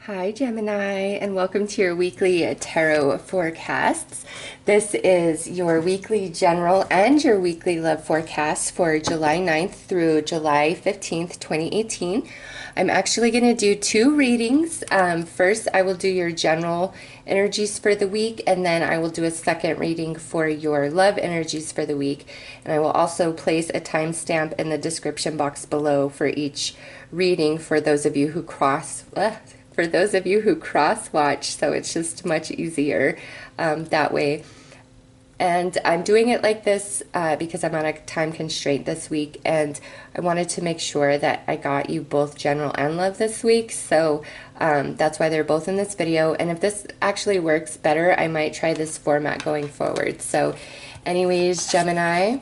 Hi Gemini, and welcome to your weekly tarot forecasts. This is your weekly general and your weekly love forecast for July 9th through July 15th, 2018. I'm actually going to do two readings. First, I will do your general energies for the week, and then I will do a second reading for your love energies for the week. And I will also place a timestamp in the description box below for each reading for those of you who cross watch, so it's just much easier that way. And I'm doing it like this because I'm on a time constraint this week, and I wanted to make sure that I got you both general and love this week, so that's why they're both in this video. And if this actually works better, I might try this format going forward. So anyways, Gemini,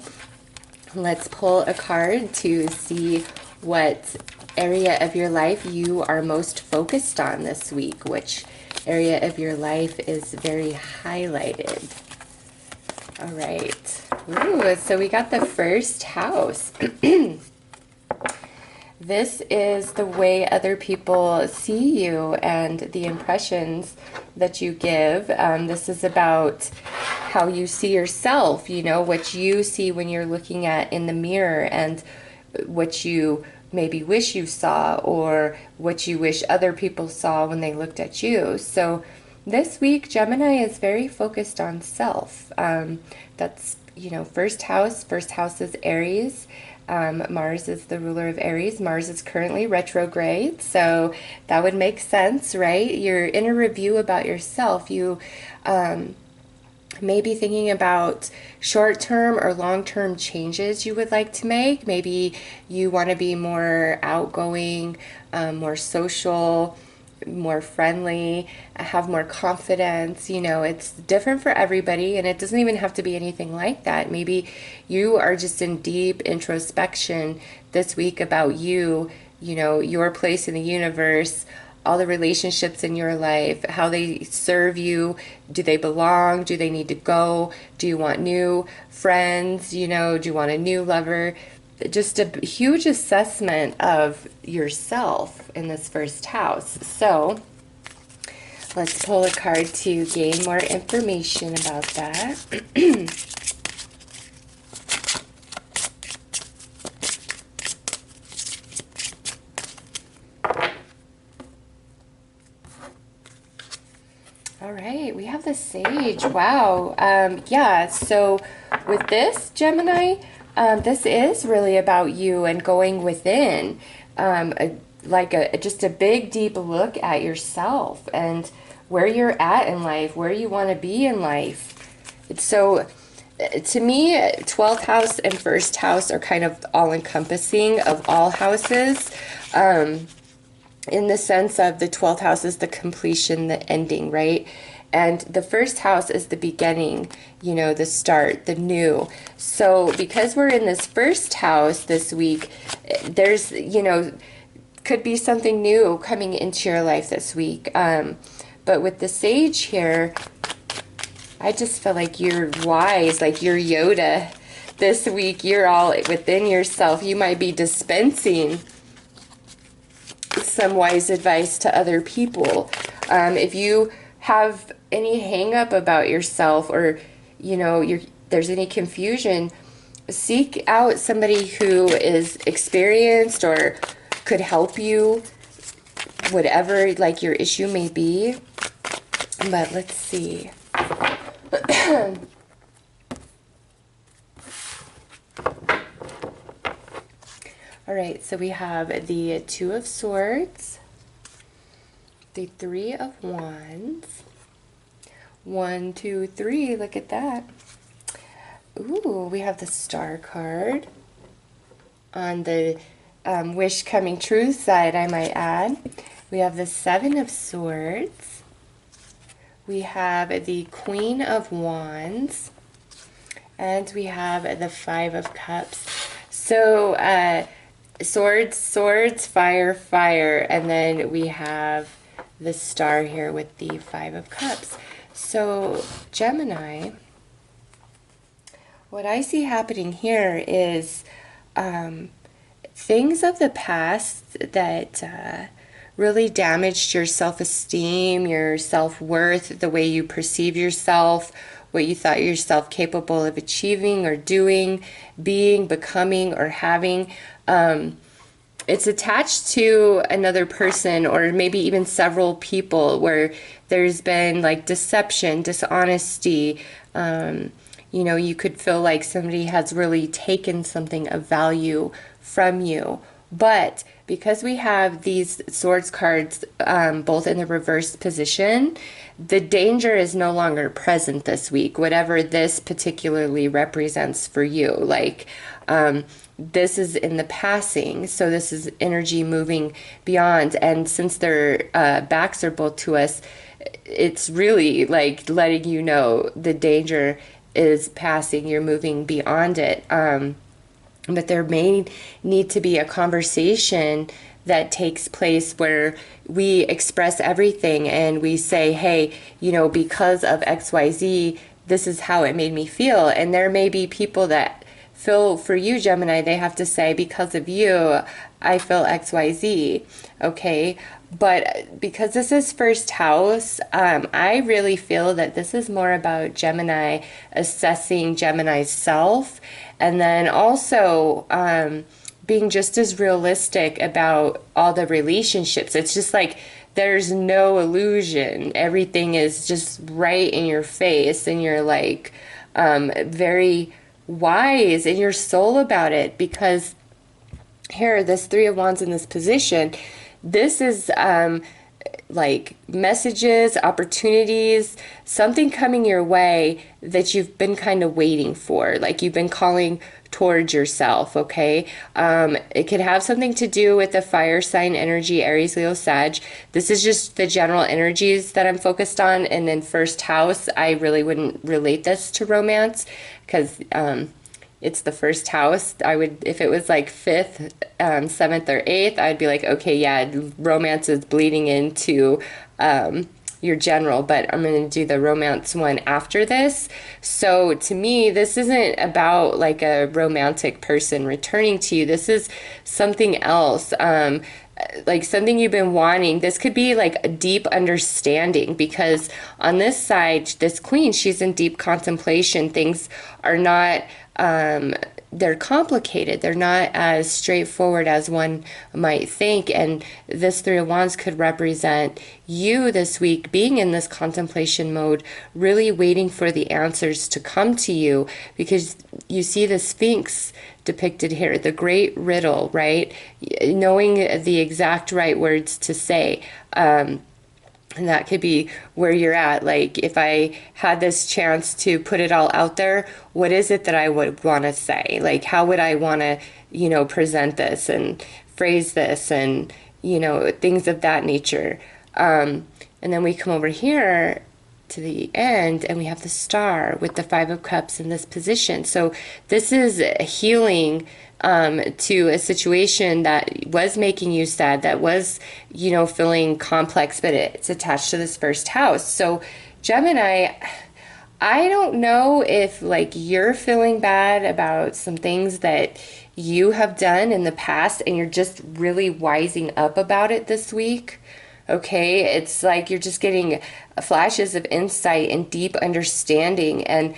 let's pull a card to see what area of your life you are most focused on this week. Which area of your life is very highlighted? All right. Ooh, so we got the first house. This is the way other people see you and the impressions that you give. This is about how you see yourself, you know, what you see when you're looking at in the mirror, and what you maybe wish you saw, or what you wish other people saw when they looked at you. So this week, Gemini is very focused on self. That's, you know, first house is Aries. Mars is the ruler of Aries. Mars is currently retrograde, so that would make sense, right? You're in a review about yourself. You maybe thinking about short-term or long-term changes you would like to make. Maybe you want to be more outgoing, more social, more friendly, have more confidence. You know, it's different for everybody, and it doesn't even have to be anything like that. Maybe you are just in deep introspection this week about you, you know, your place in the universe, all the relationships in your life, how they serve you. Do they belong? Do they need to go? Do you want new friends? You know, do you want a new lover? Just a huge assessment of yourself in this first house. So let's pull a card to gain more information about that. All right, we have the Sage. Wow. Yeah, so with this, Gemini, this is really about you and going within, just a big, deep look at yourself and where you're at in life, where you want to be in life. So to me, 12th house and first house are kind of all-encompassing of all houses. In the sense of the 12th house is the completion, the ending, right? And the first house is the beginning, you know, the start, the new. So because we're in this first house this week, there's, you know, could be something new coming into your life this week. But with the Sage here, I just feel like you're wise, like you're Yoda this week. You're all within yourself. You might be dispensing some wise advice to other people. If you have any hang up about yourself, or you know there's any confusion, seek out somebody who is experienced or could help you, whatever like your issue may be. But let's see. All right, so we have the Two of Swords, the Three of Wands. 1, 2, 3, look at that. Ooh, we have the Star card on the wish coming true side, I might add. We have the Seven of Swords. We have the Queen of Wands. And we have the Five of Cups. So, swords, fire, fire, and then we have the Star here with the Five of Cups. So Gemini, what I see happening here is things of the past that really damaged your self-esteem, your self-worth, the way you perceive yourself, what you thought yourself capable of achieving or doing, being, becoming, or having. It's attached to another person or maybe even several people where there's been like deception, dishonesty. You could feel like somebody has really taken something of value from you. But because we have these swords cards both in the reverse position, the danger is no longer present this week, whatever this particularly represents for you. Like, this is in the passing, so this is energy moving beyond. And since their backs are both to us, it's really like letting you know the danger is passing, you're moving beyond it. But there may need to be a conversation that takes place where we express everything and we say, hey, because of XYZ, this is how it made me feel. And there may be people that feel, for you, Gemini, they have to say, because of you, I feel XYZ. Okay. But because this is first house, I really feel that this is more about Gemini assessing Gemini's self, and then also being just as realistic about all the relationships. It's just like there's no illusion. Everything is just right in your face, and you're like very wise in your soul about it. Because here, this Three of Wands in this position, this is like messages, opportunities, something coming your way that you've been kind of waiting for, like you've been calling towards yourself, okay? It could have something to do with the fire sign energy, Aries, Leo, Sag. This is just the general energies that I'm focused on. And then first house, I really wouldn't relate this to romance because it's the first house. I would, if it was like 5th, 7th, or 8th, I'd be like, okay, yeah, romance is bleeding into your general, but I'm going to do the romance one after this. So to me, this isn't about like a romantic person returning to you. This is something else. Like something you've been wanting. This could be like a deep understanding, because on this side, this queen, she's in deep contemplation. Things are not, they're complicated. They're not as straightforward as one might think. And this Three of Wands could represent you this week being in this contemplation mode, really waiting for the answers to come to you, because you see the Sphinx depicted here, the great riddle, right? Knowing the exact right words to say. And that could be where you're at. Like, if I had this chance to put it all out there, what is it that I would want to say? Like, how would I want to, present this and phrase this and, things of that nature. And then we come over here to the end and we have the Star with the Five of Cups in this position. So this is healing to a situation that was making you sad, that was, feeling complex, but it's attached to this first house. So Gemini, I don't know if like you're feeling bad about some things that you have done in the past and you're just really wising up about it this week. Okay, it's like you're just getting flashes of insight and deep understanding. And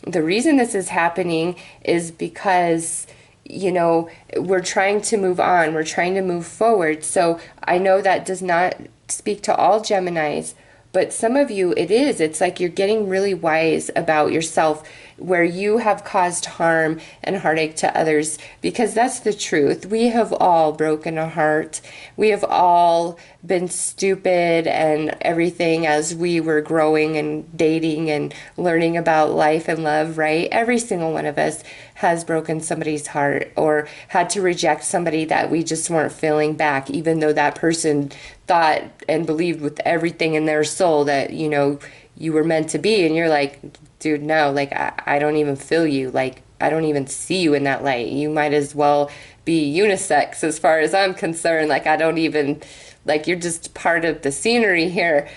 the reason this is happening is because, we're trying to move on. We're trying to move forward. So I know that does not speak to all Geminis, but some of you it is. It's like you're getting really wise about yourself, where you have caused harm and heartache to others, because that's the truth. We have all broken a heart. We have all been stupid and everything as we were growing and dating and learning about life and love, right? Every single one of us has broken somebody's heart or had to reject somebody that we just weren't feeling back, even though that person thought and believed with everything in their soul that, you were meant to be. And you're like, dude, no, like, I don't even feel you. Like, I don't even see you in that light. You might as well be unisex as far as I'm concerned. Like, I don't even, like, you're just part of the scenery here.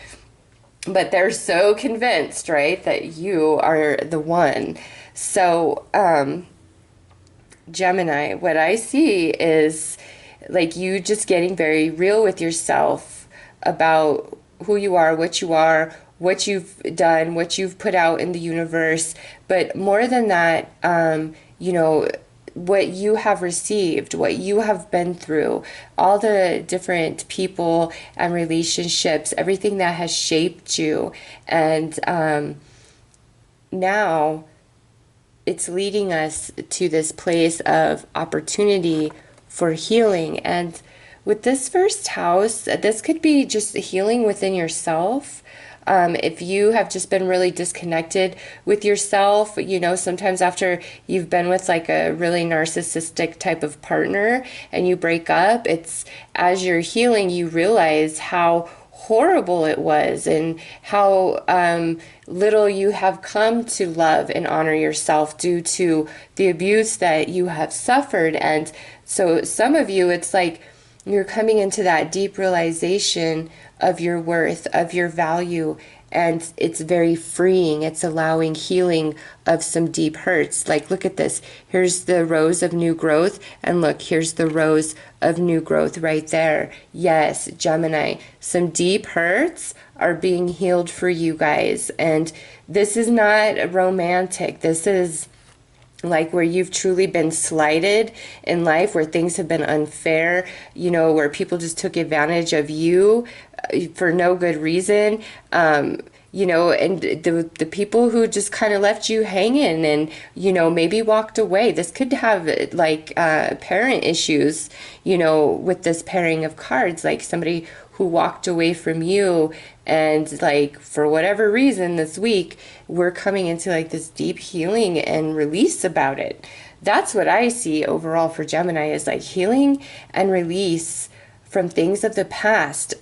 But they're so convinced, right, that you are the one. So, Gemini, what I see is like you just getting very real with yourself about who you are, what you've done, what you've put out in the universe. But more than that, you know, what you have received, what you have been through, all the different people and relationships, everything that has shaped you. And now it's leading us to this place of opportunity for healing. And with this first house, this could be just healing within yourself. If you have just been really disconnected with yourself, you know, sometimes after you've been with like a really narcissistic type of partner and you break up, it's as you're healing, you realize how horrible it was and how little you have come to love and honor yourself due to the abuse that you have suffered. And so some of you, it's like you're coming into that deep realization of your worth, of your value, and it's very freeing. It's allowing healing of some deep hurts. Like, look at this. Here's the rose of new growth, and look, here's the rose of new growth right there. Yes, Gemini, some deep hurts are being healed for you guys. And this is not romantic. This is like where you've truly been slighted in life, where things have been unfair, you know, where people just took advantage of you for no good reason, you know, and the people who just kind of left you hanging and, you know, maybe walked away. This could have like parent issues, you know, with this pairing of cards, like somebody who walked away from you, and like for whatever reason this week we're coming into like this deep healing and release about it. That's what I see overall for Gemini, is like healing and release from things of the past,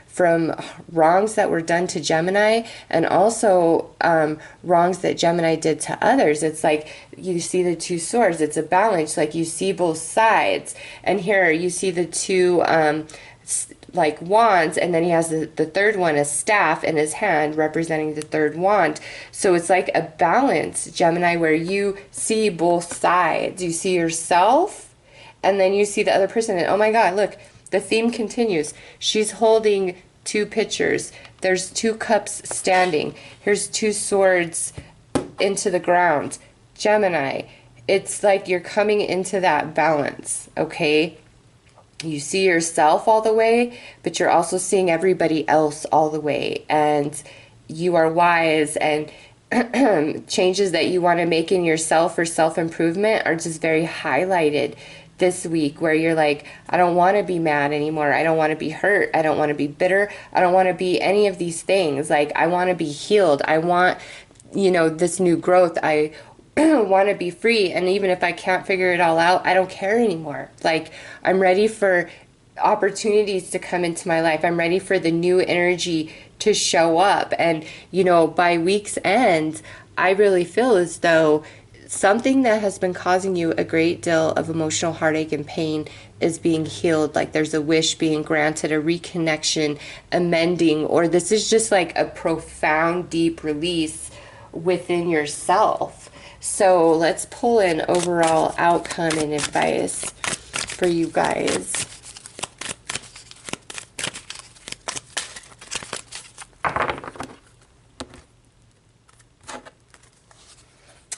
from wrongs that were done to Gemini, and also wrongs that Gemini did to others. It's like you see the two swords. It's a balance. Like you see both sides. And here you see the two like wands, and then he has the third one, a staff in his hand representing the third wand. So it's like a balance, Gemini, where you see both sides. You see yourself, and then you see the other person. And oh my God, look, the theme continues. She's holding two pictures. There's two cups standing. Here's two swords into the ground. Gemini, it's like you're coming into that balance, okay? You see yourself all the way, but you're also seeing everybody else all the way. And you are wise, and changes that you want to make in yourself for self-improvement are just very highlighted this week, where you're like, I don't want to be mad anymore. I don't want to be hurt. I don't want to be bitter. I don't want to be any of these things. Like, I want to be healed. I want, you know, this new growth. I want to be free. And even if I can't figure it all out, I don't care anymore. Like, I'm ready for opportunities to come into my life. I'm ready for the new energy to show up. And, you know, by week's end, I really feel as though something that has been causing you a great deal of emotional heartache and pain is being healed. Like there's a wish being granted, a reconnection, a mending, or this is just like a profound, deep release within yourself. So let's pull in overall outcome and advice for you guys.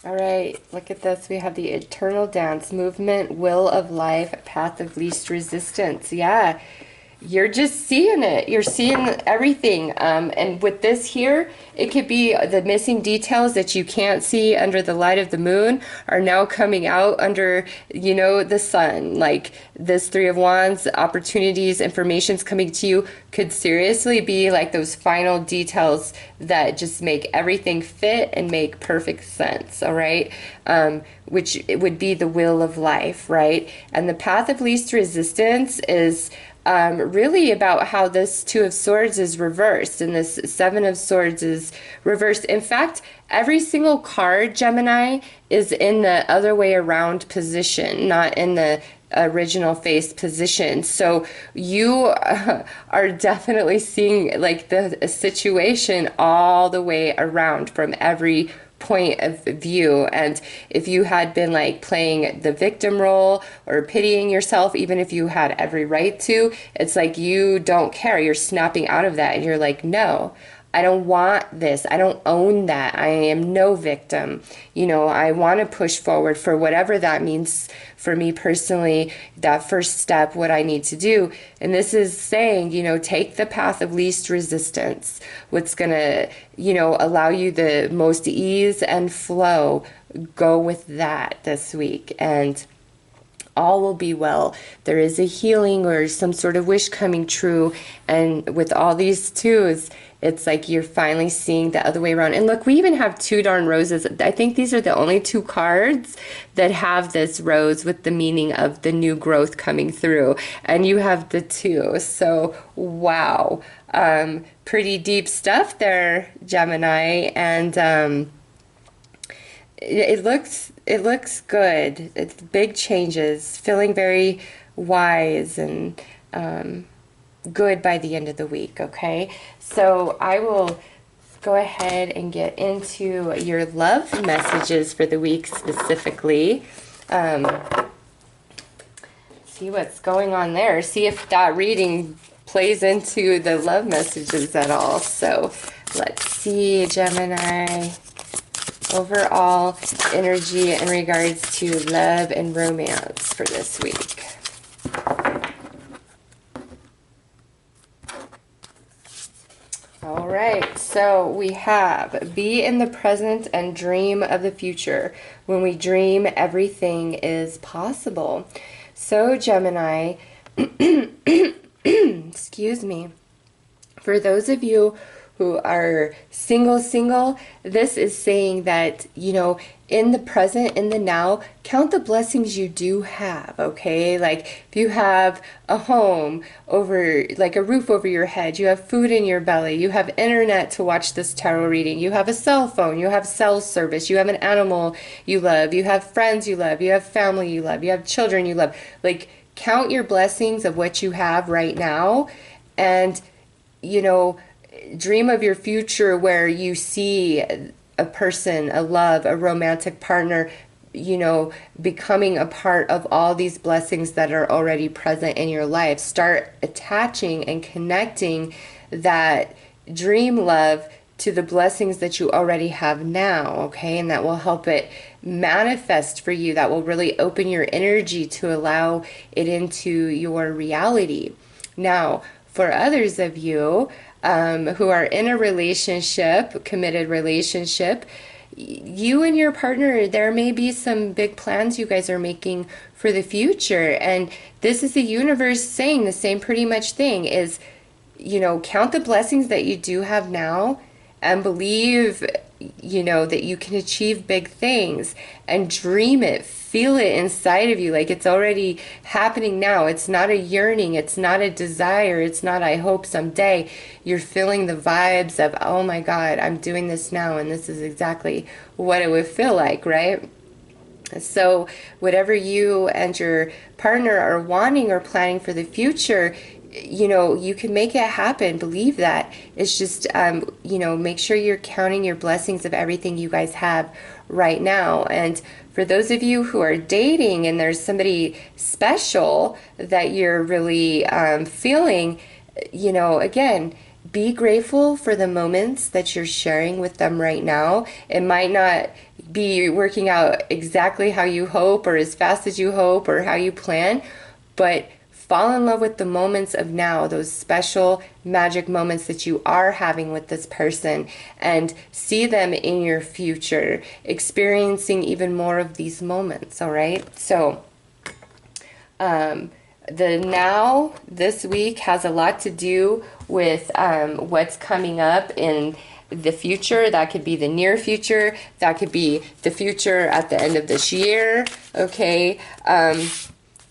All right, look at this. We have the eternal dance, movement, will of life, path of least resistance. Yeah, you're just seeing it. You're seeing everything. And with this here, it could be the missing details that you can't see under the light of the moon are now coming out under, you know, the sun. Like this Three of Wands, opportunities, information's coming to you could seriously be like those final details that just make everything fit and make perfect sense, all right? Which it would be the will of life, right? And the path of least resistance is really about how this Two of Swords is reversed and this Seven of Swords is reversed. In fact, every single card, Gemini, is in the other way around position, not in the original face position. So you are definitely seeing like the situation all the way around from every point of view. And if you had been like playing the victim role or pitying yourself, even if you had every right to, it's like you don't care. You're snapping out of that and you're like, no, I don't want this. I don't own that. I am no victim. You know, I want to push forward for whatever that means for me personally, that first step, what I need to do. And this is saying, you know, take the path of least resistance. What's going to, you know, allow you the most ease and flow. Go with that this week. And all will be well. There is a healing or some sort of wish coming true. And with all these twos, it's like you're finally seeing the other way around. And look, we even have two darn roses. I think these are the only two cards that have this rose with the meaning of the new growth coming through. And you have the two. So, wow. Pretty deep stuff there, Gemini. And it looks good. It's big changes, feeling very wise and good by the end of the week, okay? So I will go ahead and get into your love messages for the week specifically. See what's going on there. See if that reading plays into the love messages at all. So let's see, Gemini. Overall energy in regards to love and romance for this week. All right, so we have be in the present and dream of the future. When we dream, everything is possible. So Gemini, excuse me, for those of you who are single, this is saying that, you know, in the present, in the now, count the blessings you do have, okay? Like, if you have a home over, like a roof over your head, you have food in your belly, you have internet to watch this tarot reading, you have a cell phone, you have cell service, you have an animal you love, you have friends you love, you have family you love, you have children you love. Like, count your blessings of what you have right now and, you know, dream of your future where you see a person, a love, a romantic partner, you know, becoming a part of all these blessings that are already present in your life. Start attaching and connecting that dream love to the blessings that you already have now, okay? And that will help it manifest for you. That will really open your energy to allow it into your reality. Now, for others of you, who are in a relationship, committed relationship, you and your partner, there may be some big plans you guys are making for the future. And this is the universe saying the same pretty much thing is, you know, count the blessings that you do have now and believe, you know, that you can achieve big things and dream it, feel it inside of you like it's already happening now. It's not a yearning, it's not a desire, it's not I hope someday. You're feeling the vibes of, oh my God, I'm doing this now and this is exactly what it would feel like, right? So whatever you and your partner are wanting or planning for the future, you know, you can make it happen. Believe that. It's just, you know, make sure you're counting your blessings of everything you guys have right now. And for those of you who are dating and there's somebody special that you're really feeling, you know, again, be grateful for the moments that you're sharing with them right now. It might not be working out exactly how you hope or as fast as you hope or how you plan, but fall in love with the moments of now, those special magic moments that you are having with this person, and see them in your future, experiencing even more of these moments, all right? So, the now this week has a lot to do with what's coming up in the future. That could be the near future. That could be the future at the end of this year, okay?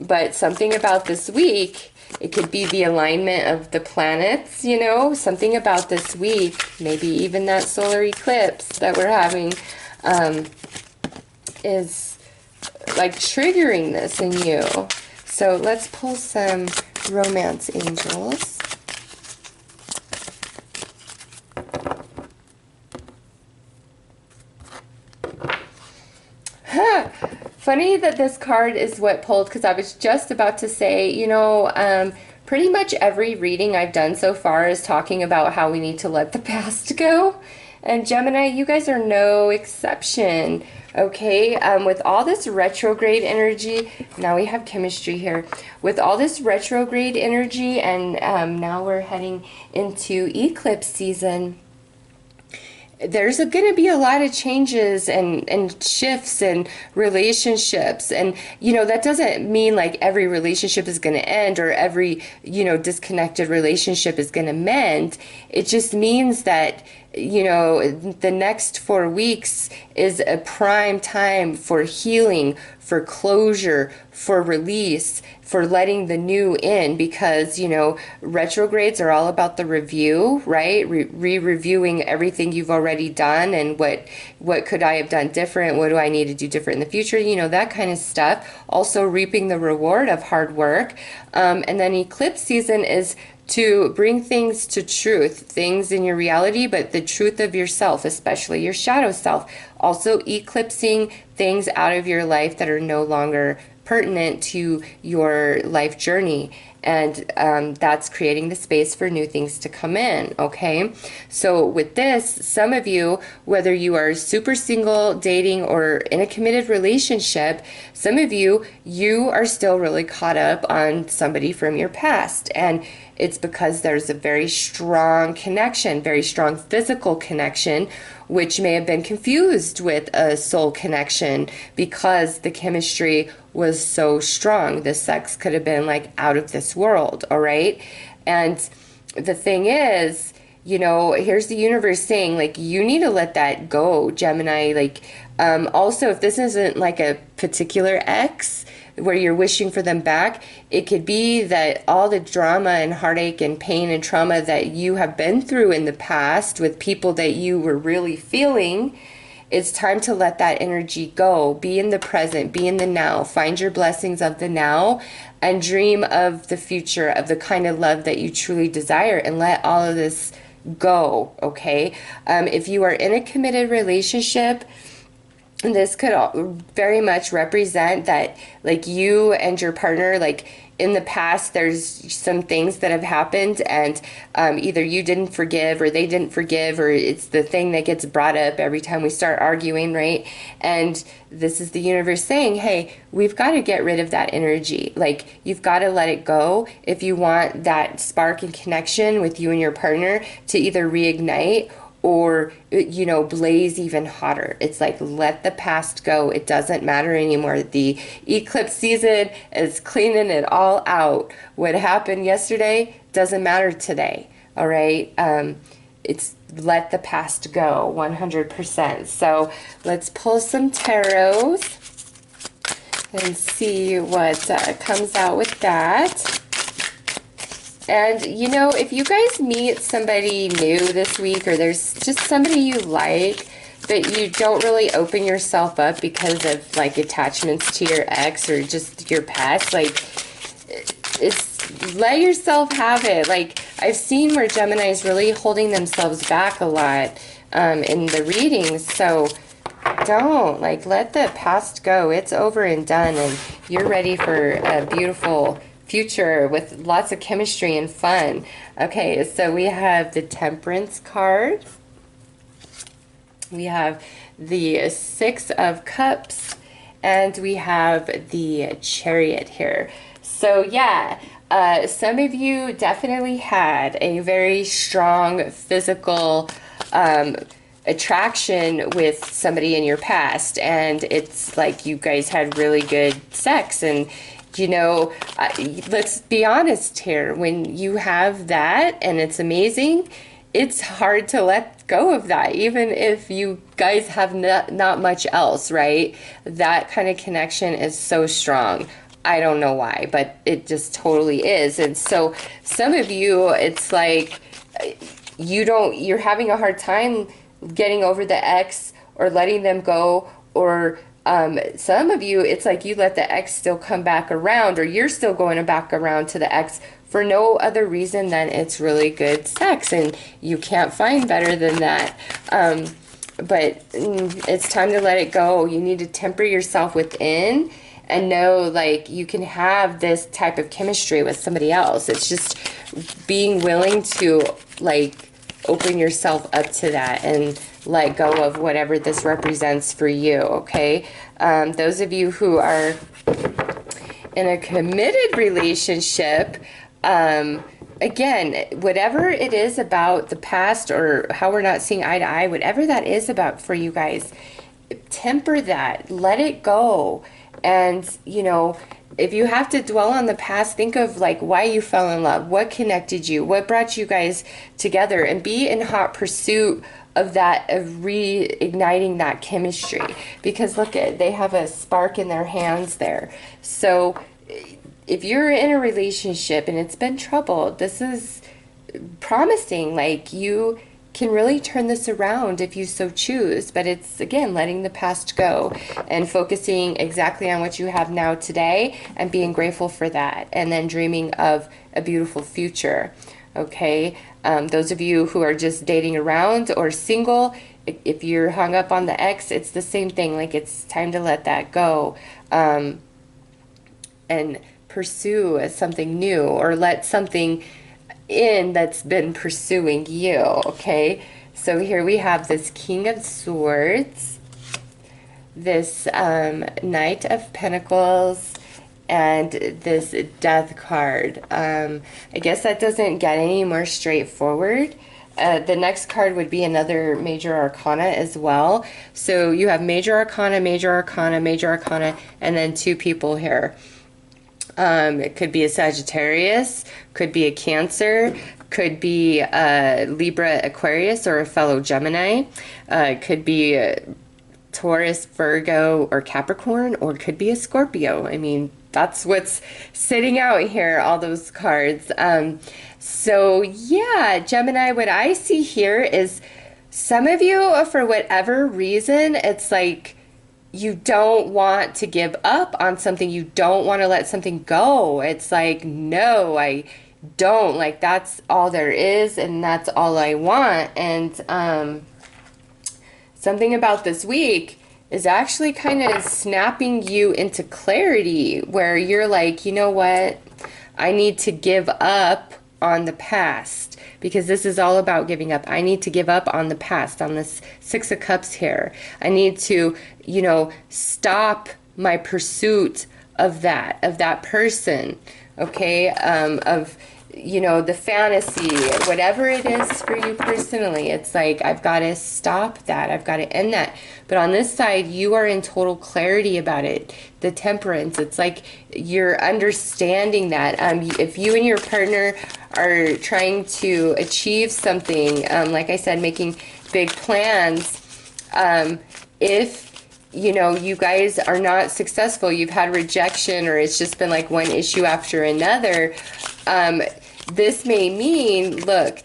But something about this week, it could be the alignment of the planets, you know, something about this week, maybe even that solar eclipse that we're having is like triggering this in you. So let's pull some romance angels. Funny that this card is what pulled, because I was just about to say, you know, pretty much every reading I've done so far is talking about how we need to let the past go. And Gemini, you guys are no exception. Okay, with all this retrograde energy, now we have chemistry here. With all this retrograde energy, and now we're heading into eclipse season, there's going to be a lot of changes and shifts in relationships. And, you know, that doesn't mean like every relationship is going to end or every, you know, disconnected relationship is going to mend. It just means that, you know, the next 4 weeks is a prime time for healing, for closure, for release, for letting the new in, because, you know, retrogrades are all about the review, right? Reviewing everything you've already done and what could I have done different? What do I need to do different in the future? You know, that kind of stuff. Also reaping the reward of hard work. And then eclipse season is to bring things to truth, things in your reality, but the truth of yourself, especially your shadow self. Also eclipsing things out of your life that are no longer pertinent to your life journey. And that's creating the space for new things to come in, okay? So with this, some of you, whether you are super single, dating, or in a committed relationship, some of you are still really caught up on somebody from your past. And it's because there's a very strong connection, very strong physical connection, which may have been confused with a soul connection because the chemistry was so strong. The sex could have been like out of this world, all right? And the thing is, you know, here's the universe saying, like, you need to let that go, Gemini. Like, also, if this isn't like a particular ex where you're wishing for them back, it could be that all the drama and heartache and pain and trauma that you have been through in the past with people that you were really feeling, it's time to let that energy go. Be in the present, be in the now, find your blessings of the now, and dream of the future, of the kind of love that you truly desire, and let all of this go, okay? If you are in a committed relationship, this could very much represent that, like, you and your partner, like, in the past, there's some things that have happened, and either you didn't forgive or they didn't forgive, or it's the thing that gets brought up every time we start arguing, right? And this is the universe saying, hey, we've got to get rid of that energy. Like, you've got to let it go if you want that spark and connection with you and your partner to either reignite or, you know, blaze even hotter. It's like, let the past go. It doesn't matter anymore. The eclipse season is cleaning it all out. What happened yesterday doesn't matter today, all right? It's let the past go, 100%. So let's pull some tarots and see what comes out with that. And, you know, if you guys meet somebody new this week, or there's just somebody you like, but you don't really open yourself up because of, like, attachments to your ex or just your past, like, it's, let yourself have it. Like, I've seen where Gemini is really holding themselves back a lot in the readings, so don't, like, let the past go. It's over and done, and you're ready for a beautiful future with lots of chemistry and fun. Okay, so we have the Temperance card. We have the Six of Cups, and we have the Chariot here. So yeah, some of you definitely had a very strong physical attraction with somebody in your past, and it's like you guys had really good sex. And you know, let's be honest here, when you have that and it's amazing, it's hard to let go of that, even if you guys have not much else, right? That kind of connection is so strong. I don't know why, but it just totally is. And so some of you, it's like you're having a hard time getting over the ex or letting them go, or some of you, it's like you let the ex still come back around, or you're still going back around to the ex for no other reason than it's really good sex, and you can't find better than that. but it's time to let it go. You need to temper yourself within and know, like, you can have this type of chemistry with somebody else. It's just being willing to, like, open yourself up to that and let go of whatever this represents for you, okay? Those of you who are in a committed relationship, again, whatever it is about the past or how we're not seeing eye to eye, whatever that is about for you guys, temper that, let it go. And, you know, if you have to dwell on the past, think of like why you fell in love, what connected you, what brought you guys together, and be in hot pursuit of that, of reigniting that chemistry. Because look at, they have a spark in their hands there. So if you're in a relationship and it's been troubled, this is promising. Like, you can really turn this around if you so choose. But it's, again, letting the past go and focusing exactly on what you have now today and being grateful for that, and then dreaming of a beautiful future. Okay, those of you who are just dating around or single, if you're hung up on the ex, it's the same thing. Like, it's time to let that go and pursue something new, or let something in that's been pursuing you. Okay, so here we have this King of Swords, this Knight of Pentacles, and this Death card. I guess that doesn't get any more straightforward. The next card would be another Major Arcana as well. So you have Major Arcana, Major Arcana, Major Arcana, and then two people here. It could be a Sagittarius, could be a Cancer, could be a Libra, Aquarius, or a fellow Gemini. It could be a Taurus, Virgo, or Capricorn, or it could be a Scorpio. I mean, that's what's sitting out here, all those cards. So yeah, Gemini, what I see here is some of you, for whatever reason, it's like you don't want to give up on something. You don't want to let something go. It's like, no, I don't. Like, that's all there is, and that's all I want. And something about this week is actually kind of snapping you into clarity, where you're like, you know what? I need to give up on the past, because this is all about giving up. I need to give up on the past, on this Six of Cups here. I need to, you know, stop my pursuit of that person, okay? Of, you know, the fantasy, whatever it is for you personally. It's like, I've got to stop that. I've got to end that. But on this side, you are in total clarity about it. The Temperance, it's like you're understanding that. If you and your partner are trying to achieve something, like I said, making big plans, if you know, you guys are not successful, you've had rejection, or it's just been like one issue after another, this may mean, look,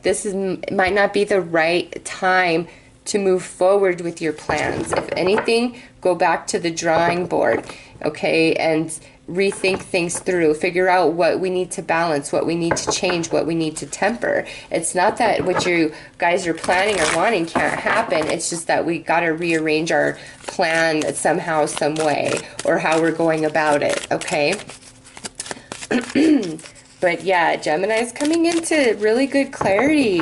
might not be the right time to move forward with your plans. If anything, go back to the drawing board, okay, and rethink things through. Figure out what we need to balance, what we need to change, what we need to temper. It's not that what you guys are planning or wanting can't happen. It's just that we got to rearrange our plan somehow, some way, or how we're going about it, okay? But yeah, Gemini's coming into really good clarity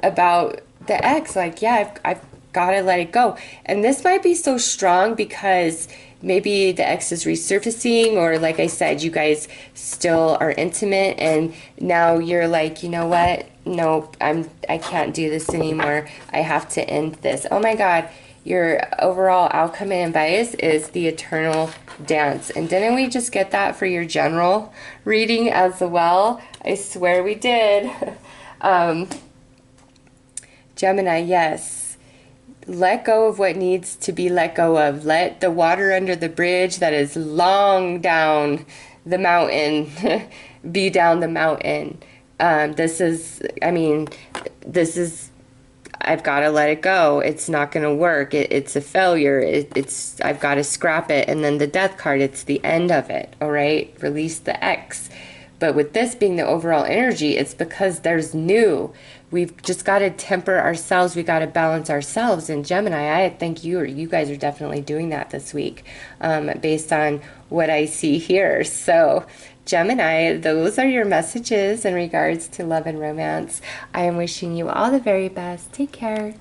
about the ex. Like, yeah, I've got to let it go. And this might be so strong because maybe the ex is resurfacing, or like I said, you guys still are intimate, and now you're like, you know what? Nope, I can't do this anymore. I have to end this. Oh my God, your overall outcome and advice is the Eternal Dance. And didn't we just get that for your general reading as well? I swear we did. Gemini, yes. Let go of what needs to be let go of. Let the water under the bridge that is long down the mountain be down the mountain. This is, I've got to let it go. It's not going to work. It's a failure. I've got to scrap it. And then the Death card, it's the end of it. All right. Release the ex. But with this being the overall energy, it's because there's new. We've just got to temper ourselves. We got to balance ourselves. In Gemini, I think you guys are definitely doing that this week, based on what I see here. So Gemini, those are your messages in regards to love and romance. I am wishing you all the very best. Take care.